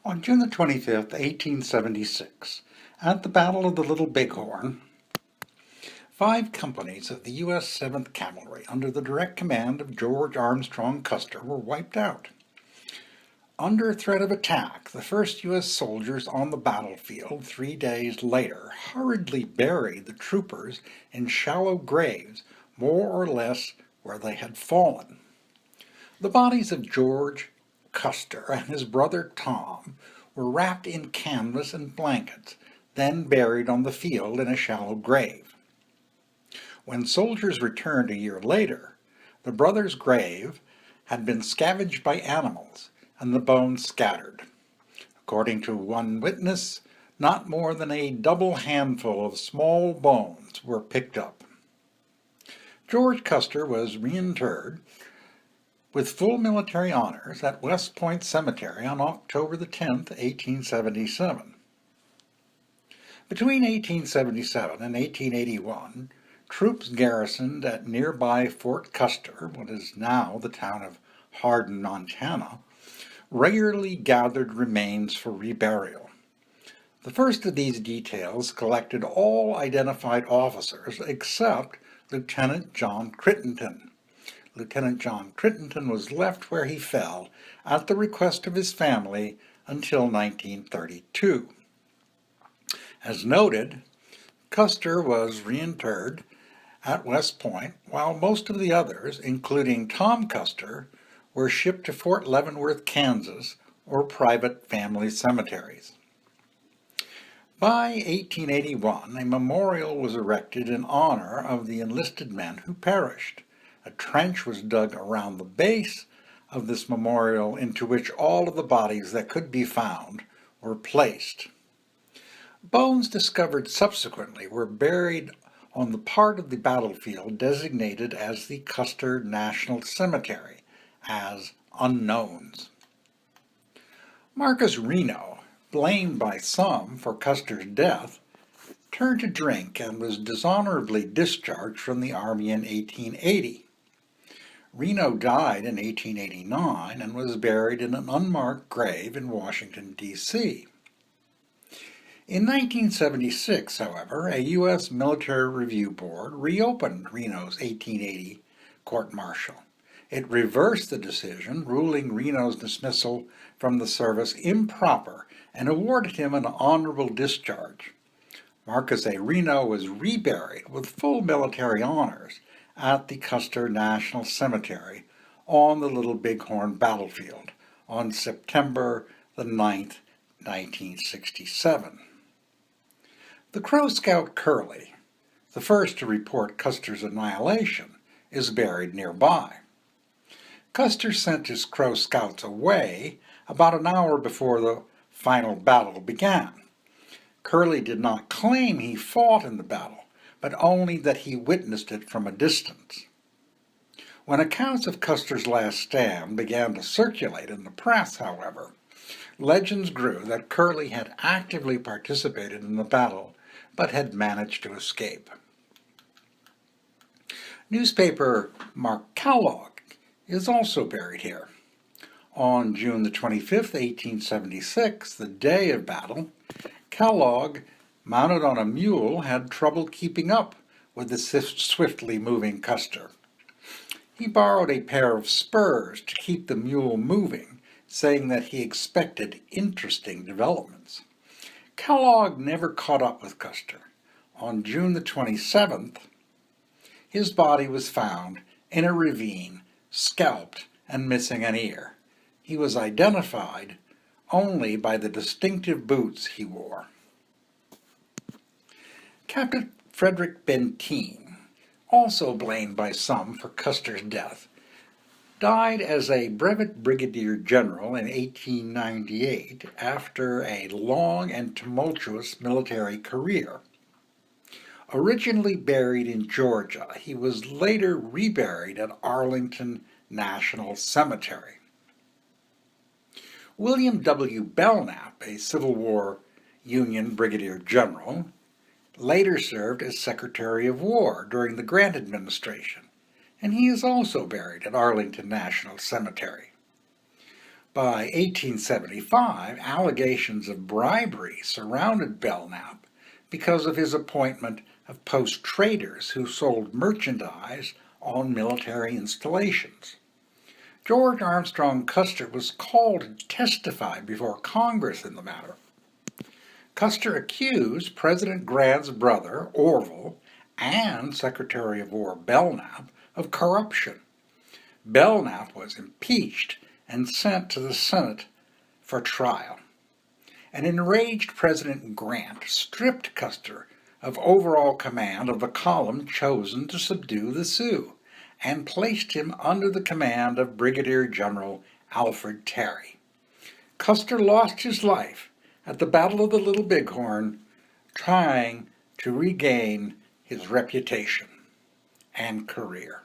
On June the 25th, 1876, at the Battle of the Little Bighorn, 5 companies of the U.S. 7th Cavalry, under the direct command of George Armstrong Custer, were wiped out. Under threat of attack, the first U.S. soldiers on the battlefield 3 days later hurriedly buried the troopers in shallow graves, more or less where they had fallen. The bodies of George Custer and his brother Tom were wrapped in canvas and blankets, then buried on the field in a shallow grave. When soldiers returned a year later, the brothers' grave had been scavenged by animals and the bones scattered. According to one witness, not more than a double handful of small bones were picked up. George Custer was reinterred with full military honors at West Point Cemetery on October the 10th, 1877. Between 1877 and 1881, troops garrisoned at nearby Fort Custer, what is now the town of Hardin, Montana, regularly gathered remains for reburial. The first of these details collected all identified officers except Lieutenant John Crittenden. Lieutenant John Crittenden was left where he fell at the request of his family until 1932. As noted, Custer was reinterred at West Point, while most of the others, including Tom Custer, were shipped to Fort Leavenworth, Kansas, or private family cemeteries. By 1881, a memorial was erected in honor of the enlisted men who perished. A trench was dug around the base of this memorial into which all of the bodies that could be found were placed. Bones discovered subsequently were buried on the part of the battlefield designated as the Custer National Cemetery as unknowns. Marcus Reno, blamed by some for Custer's death, turned to drink and was dishonorably discharged from the Army in 1880. Reno died in 1889 and was buried in an unmarked grave in Washington, D.C. In 1976, however, a U.S. Military Review Board reopened Reno's 1880 court-martial. It reversed the decision, ruling Reno's dismissal from the service improper and awarded him an honorable discharge. Marcus A. Reno was reburied with full military honors at the Custer National Cemetery on the Little Bighorn battlefield on September the 9th, 1967. The Crow Scout Curly, the first to report Custer's annihilation, is buried nearby. Custer sent his Crow Scouts away about an hour before the final battle began. Curly did not claim he fought in the battle, but only that he witnessed it from a distance. When accounts of Custer's last stand began to circulate in the press, however, legends grew that Curly had actively participated in the battle, but had managed to escape. Newspaper Mark Kellogg is also buried here. On June the 25th, 1876, the day of battle, Kellogg, mounted on a mule, had trouble keeping up with the swiftly moving Custer. He borrowed a pair of spurs to keep the mule moving, saying that he expected interesting developments. Kellogg never caught up with Custer. On June the 27th, his body was found in a ravine, scalped and missing an ear. He was identified only by the distinctive boots he wore. Captain Frederick Benteen, also blamed by some for Custer's death, died as a brevet brigadier general in 1898 after a long and tumultuous military career. Originally buried in Georgia, he was later reburied at Arlington National Cemetery. William W. Belknap, a Civil War Union brigadier general, later served as Secretary of War during the Grant administration, and he is also buried at Arlington National Cemetery. By 1875, allegations of bribery surrounded Belknap because of his appointment of post-traders who sold merchandise on military installations. George Armstrong Custer was called to testify before Congress in the matter. Custer accused President Grant's brother, Orville, and Secretary of War Belknap of corruption. Belknap was impeached and sent to the Senate for trial. An enraged President Grant stripped Custer of overall command of the column chosen to subdue the Sioux and placed him under the command of Brigadier General Alfred Terry. Custer lost his life at the Battle of the Little Bighorn, trying to regain his reputation and career.